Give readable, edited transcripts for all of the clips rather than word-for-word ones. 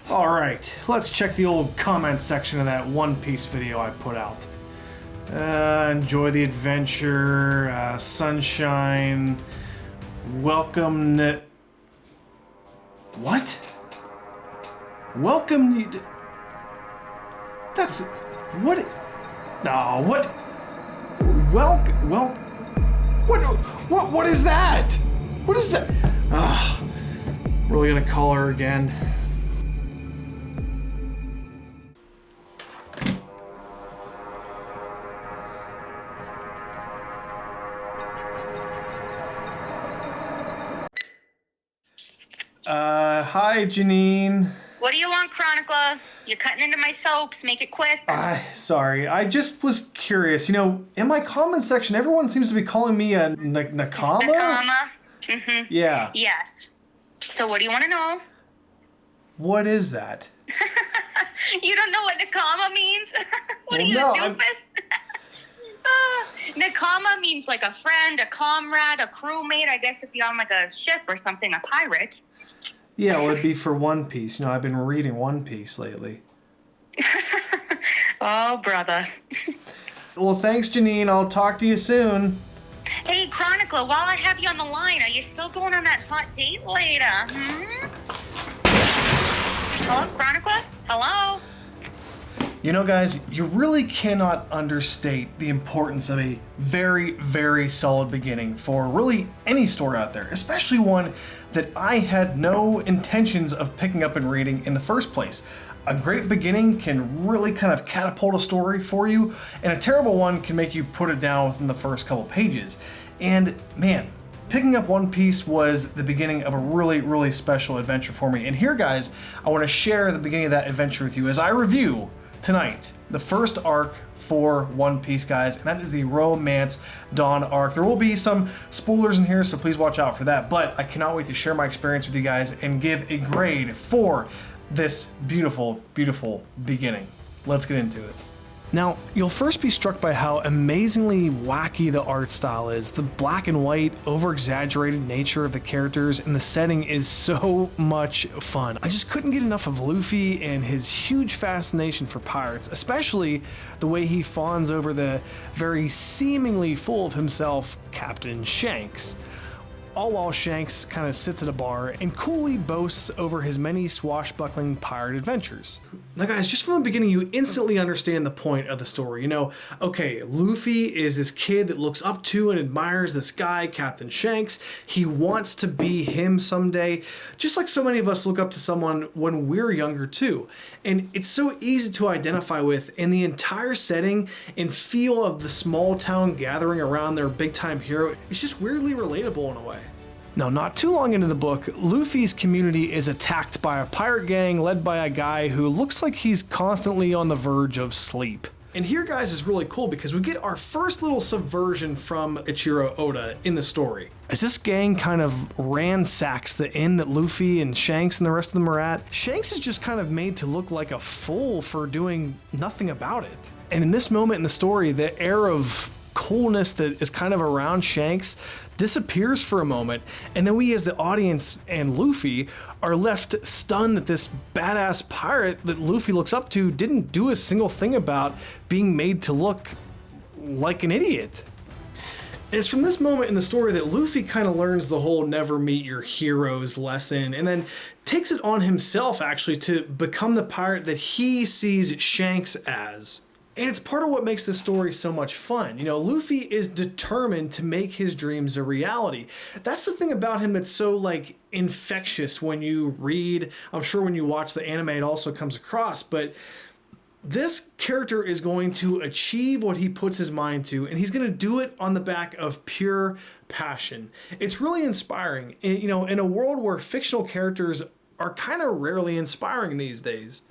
Alright, let's check the old comment section of that One Piece video I put out. Enjoy the adventure, sunshine, welcome What? Welcome you That's... what? No, what? What is that? What is that? Ugh, really gonna call her again. Hi, Janine. What do you want, Chronicler? You're cutting into my soaps. Make it quick. Sorry. I just was curious. You know, in my comment section, everyone seems to be calling me a Nakama? Nakama? Mm-hmm. Yeah. Yes. So what do you want to know? What is that? You don't know what Nakama means? What are you, no, a doofus? Nakama means like a friend, a comrade, a crewmate. I guess if you're on like a ship or something, a pirate. Yeah, well, it'd be for One Piece. You know, I've been reading One Piece lately. Oh, brother. Well, thanks, Janine. I'll talk to you soon. Hey, Chronicler, while I have you on the line, are you still going on that hot date later? Hello, Chronicler? Hello? You know, guys, you really cannot understate the importance of a very, very solid beginning for really any story out there, especially one that I had no intentions of picking up and reading in the first place. A great beginning can really kind of catapult a story for you, and a terrible one can make you put it down within the first couple pages. And man, picking up One Piece was the beginning of a really, really special adventure for me. And here, guys, I want to share the beginning of that adventure with you as I review tonight the first arc for One Piece, guys, and that is the Romance Dawn arc. There will be some spoilers in here, so please watch out for that, but I cannot wait to share my experience with you guys and give a grade for this beautiful, beautiful beginning. Let's get into it. Now, you'll first be struck by how amazingly wacky the art style is. The black and white, over-exaggerated nature of the characters and the setting is so much fun. I just couldn't get enough of Luffy and his huge fascination for pirates, especially the way he fawns over the very seemingly full of himself Captain Shanks. All while Shanks kind of sits at a bar and coolly boasts over his many swashbuckling pirate adventures. Now guys, just from the beginning, you instantly understand the point of the story. You know, okay, Luffy is this kid that looks up to and admires this guy, Captain Shanks. He wants to be him someday, just like so many of us look up to someone when we're younger too. And it's so easy to identify with, and the entire setting and feel of the small town gathering around their big time hero is just weirdly relatable in a way. Now, not too long into the book, Luffy's community is attacked by a pirate gang led by a guy who looks like he's constantly on the verge of sleep. And here, guys, is really cool because we get our first little subversion from Ichiro Oda in the story. As this gang kind of ransacks the inn that Luffy and Shanks and the rest of them are at, Shanks is just kind of made to look like a fool for doing nothing about it. And in this moment in the story, the air of coolness that is kind of around Shanks disappears for a moment, and then we as the audience and Luffy are left stunned that this badass pirate that Luffy looks up to didn't do a single thing about being made to look like an idiot. And it's from this moment in the story that Luffy kind of learns the whole never meet your heroes lesson, and then takes it on himself actually to become the pirate that he sees Shanks as. And it's part of what makes this story so much fun. You know, Luffy is determined to make his dreams a reality. That's the thing about him that's so, like, infectious when you read. I'm sure when you watch the anime it also comes across, but this character is going to achieve what he puts his mind to, and he's going to do it on the back of pure passion. It's really inspiring, you know, in a world where fictional characters are kind of rarely inspiring these days.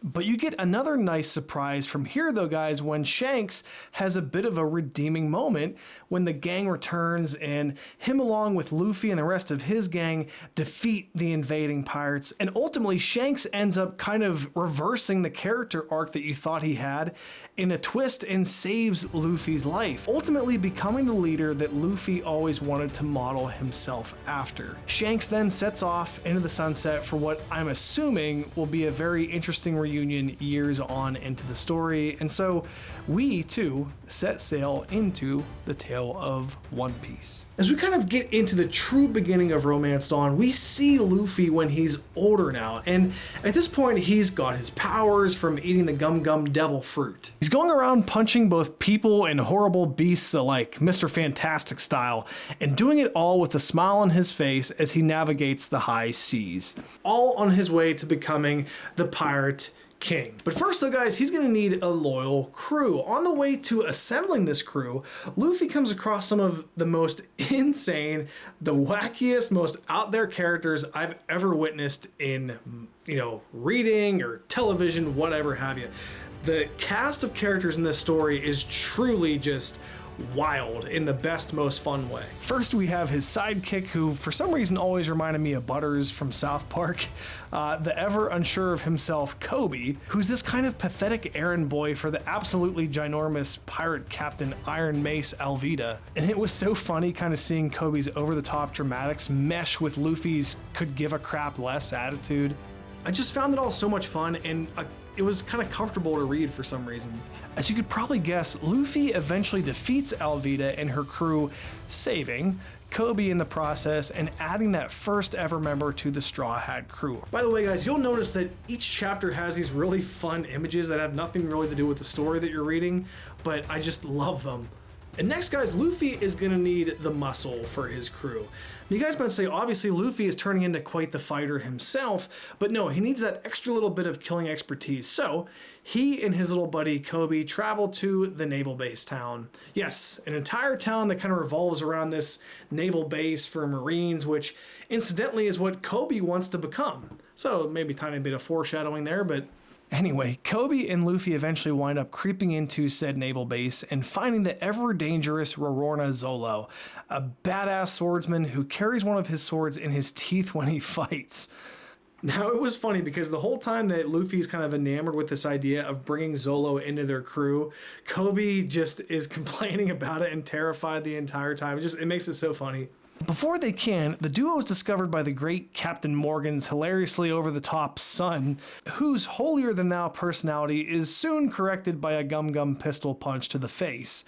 But you get another nice surprise from here though, guys, when Shanks has a bit of a redeeming moment when the gang returns and him along with Luffy and the rest of his gang defeat the invading pirates. And ultimately Shanks ends up kind of reversing the character arc that you thought he had in a twist and saves Luffy's life, ultimately becoming the leader that Luffy always wanted to model himself after. Shanks then sets off into the sunset for what I'm assuming will be a very interesting reunion years on into the story, and so we too set sail into the tale of One Piece. As we kind of get into the true beginning of Romance Dawn, we see Luffy when he's older now, and at this point he's got his powers from eating the Gum Gum Devil Fruit. He's going around punching both people and horrible beasts alike, Mr. Fantastic style, and doing it all with a smile on his face as he navigates the high seas, all on his way to becoming the Pirate King. But first though, guys, he's gonna need a loyal crew. On the way to assembling this crew, Luffy comes across some of the most insane, the wackiest, most out there characters I've ever witnessed in, reading or television, whatever have you. The cast of characters in this story is truly just wild in the best, most fun way. First, we have his sidekick, who for some reason always reminded me of Butters from South Park, the ever unsure of himself Koby, who's this kind of pathetic errand boy for the absolutely ginormous pirate captain Iron Mace Alvida. And it was so funny kind of seeing Koby's over-the-top dramatics mesh with Luffy's could give a crap less attitude. I just found it all so much fun, and it was kind of comfortable to read for some reason. As you could probably guess, Luffy eventually defeats Alvida and her crew, saving Koby in the process and adding that first ever member to the Straw Hat crew. By the way, guys, you'll notice that each chapter has these really fun images that have nothing really to do with the story that you're reading, but I just love them. And next, guys, Luffy is gonna need the muscle for his crew. You guys might say, obviously, Luffy is turning into quite the fighter himself, but no, he needs that extra little bit of killing expertise. So he and his little buddy Koby travel to the naval base town. Yes, an entire town that kind of revolves around this naval base for Marines, which incidentally is what Koby wants to become. So maybe a tiny bit of foreshadowing there, but anyway, Koby and Luffy eventually wind up creeping into said naval base and finding the ever-dangerous Rorona Zolo, a badass swordsman who carries one of his swords in his teeth when he fights. Now, it was funny because the whole time that Luffy's kind of enamored with this idea of bringing Zolo into their crew, Koby just is complaining about it and terrified the entire time. It makes it so funny. Before they can, the duo is discovered by the great Captain Morgan's hilariously over-the-top son, whose holier-than-thou personality is soon corrected by a gum-gum pistol punch to the face,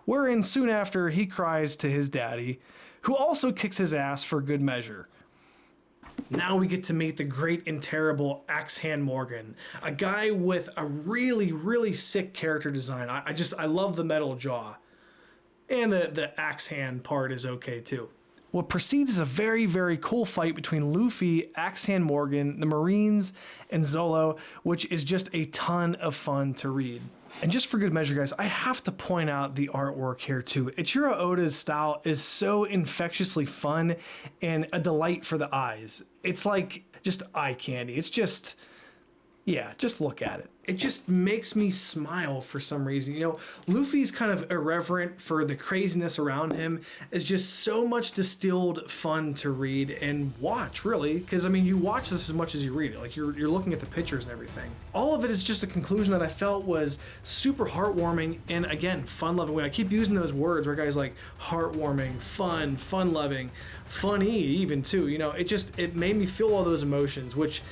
wherein soon after he cries to his daddy, who also kicks his ass for good measure. Now we get to meet the great and terrible Axe Hand Morgan, a guy with a really, really sick character design. I love the metal jaw. And the axe hand part is okay too. What precedes is a very, very cool fight between Luffy, Axe Hand Morgan, the Marines, and Zolo, which is just a ton of fun to read. And just for good measure, guys, I have to point out the artwork here too. Ichiro Oda's style is so infectiously fun and a delight for the eyes. It's like just eye candy. It's just, yeah, just look at it. It just makes me smile for some reason. Luffy's kind of irreverent for the craziness around him is just so much distilled fun to read and watch, really. Because, you watch this as much as you read it. Like, you're looking at the pictures and everything. All of it is just a conclusion that I felt was super heartwarming and, again, fun-loving. I keep using those words where guys like heartwarming, fun, fun-loving, funny even, too. It made me feel all those emotions, which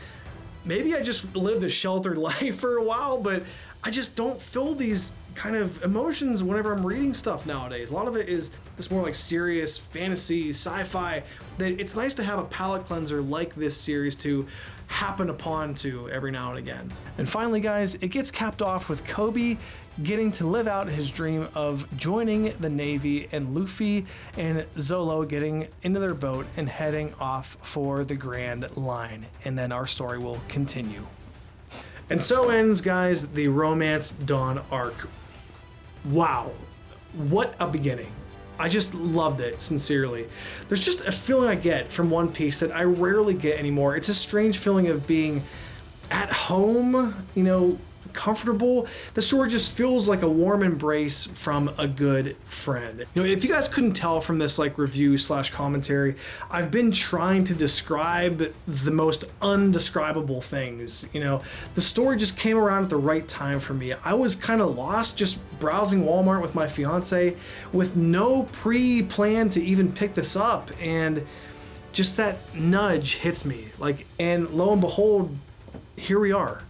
maybe I just lived a sheltered life for a while, but I just don't feel these kind of emotions whenever I'm reading stuff nowadays. A lot of it is this more like serious fantasy, sci-fi, that it's nice to have a palate cleanser like this series to happen upon to every now and again. And finally, guys, it gets capped off with Koby getting to live out his dream of joining the Navy and Luffy and Zolo getting into their boat and heading off for the Grand Line. And then our story will continue. And so ends, guys, the Romance Dawn arc. Wow, what a beginning. I just loved it, sincerely. There's just a feeling I get from One Piece that I rarely get anymore. It's a strange feeling of being at home, you know, comfortable. The story just feels like a warm embrace from a good friend. You know, if you guys couldn't tell from this like review slash commentary, I've been trying to describe the most undescribable things. You know, the story just came around at the right time for me. I was kind of lost just browsing Walmart with my fiance with no pre-plan to even pick this up, and just that nudge hits me, like, and lo and behold, here we are.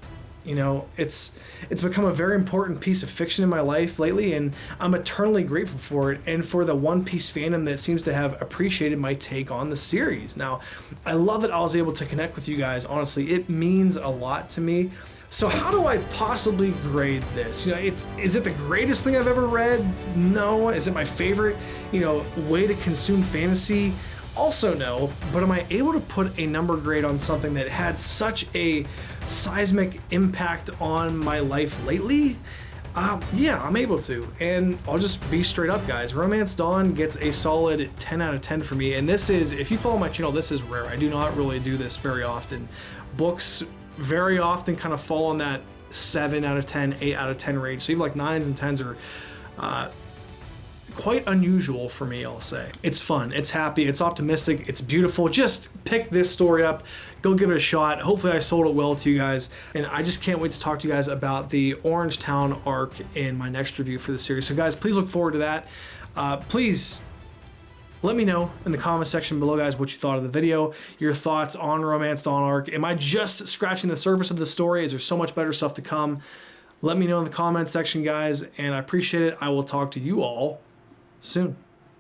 You know, it's become a very important piece of fiction in my life lately, and I'm eternally grateful for it and for the One Piece fandom that seems to have appreciated my take on the series. Now, I love that I was able to connect with you guys. Honestly, it means a lot to me. So how do I possibly grade this? You know, is it the greatest thing I've ever read? No. Is it my favorite, you know, way to consume fantasy? Also no. But am I able to put a number grade on something that had such a seismic impact on my life lately? Yeah, I'm able to, and I'll just be straight up, guys. Romance Dawn gets a solid 10 out of 10 for me, and this is, if you follow my channel, this is rare. I do not really do this very often. Books very often kind of fall on that 7 out of 10, 8 out of 10 range, so even like 9s and 10s are quite unusual for me, I'll say. It's fun, it's happy, it's optimistic, it's beautiful. Just pick this story up, go give it a shot. Hopefully I sold it well to you guys, and I just can't wait to talk to you guys about the Orange Town arc in my next review for the series. So guys, please look forward to that. Please let me know in the comment section below, guys, what you thought of the video, your thoughts on Romance Dawn arc. Am I just scratching the surface of the story? Is there so much better stuff to come? Let me know in the comment section, guys, and I appreciate it. I will talk to you all soon.